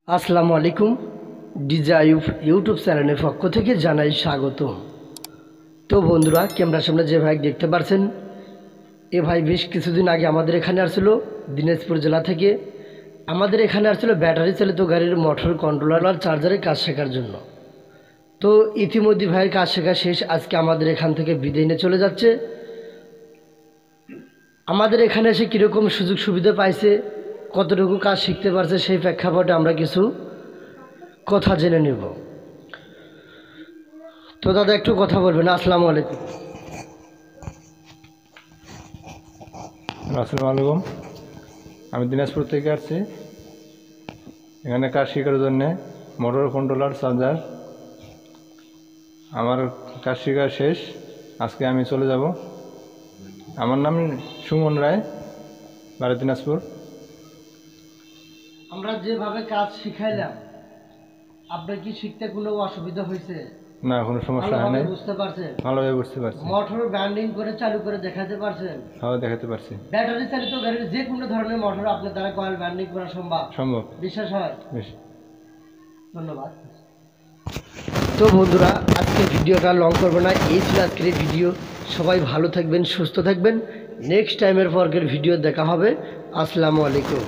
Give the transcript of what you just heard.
আসসালামু আলাইকুম। DJ Ayub YouTube চ্যানেলের পক্ষ থেকে জানাই স্বাগত। তো বন্ধুরা, ক্যামেরার সামনে যে ভাই দেখতে পাচ্ছেন, এ ভাই বেশ কিছুদিন আগে আমাদের এখানে আসছিল দিনাজপুর জেলা থেকে। আমাদের এখানে আসছিল ব্যাটারি চালিত গাড়ির মোটর কন্ট্রোলার আর চার্জারের কাজ শেখার জন্য। তো ইতিমধ্যে ভাইয়ের কাজ শেখা শেষ, আজকে আমাদের এখান থেকে বিদায় নিয়ে চলে যাচ্ছে। আমাদের এখানে এসে কীরকম সুযোগ সুবিধা পাইছে, কতটুকু কাজ শিখতে পারছে, সেই প্রেক্ষাপটে আমরা কিছু কথা জেনে নেব। তো দাদা একটু কথা বলবেন। আসসালামু আলাইকুম। আসসালামু আলাইকুম। আমি দিনাজপুর থেকে আসছি। এখানে কাজ শেখার জন্যে মোটর কন্ট্রোলার চার্জার আমার কাজ শেখা শেষ, আজকে আমি চলে যাব। আমার নাম সুমন রায়, বাড়ি দিনাজপুর। আমরা যেভাবে কাজ শিখাইলাম, আপনার কি শিখতে কোনো অসুবিধা হয়েছে? না, কোনো সমস্যা হয় নাই, বুঝতে পারছেন? ভালোভাবে বুঝতে পারছি। মোটর ব্যান্ডিং করে চালু করে দেখাতে পারছেন? ভালো দেখাতে পারছি। ব্যাটারি চালিত গাড়ির যে কোনো ধরনের মোটর আপনার দ্বারা কয়েল ব্যান্ডিং করা সম্ভব। বিশ্বাস হয়? বেশি। ধন্যবাদ। তো বন্ধুরা, আজকে ভিডিওটা লং করবো না, এই ছিল আজকের ভিডিও। সবাই ভালো থাকবেন, সুস্থ থাকবেন। নেক্সট টাইমের পরের ভিডিও দেখা হবে। আসসালামু আলাইকুম।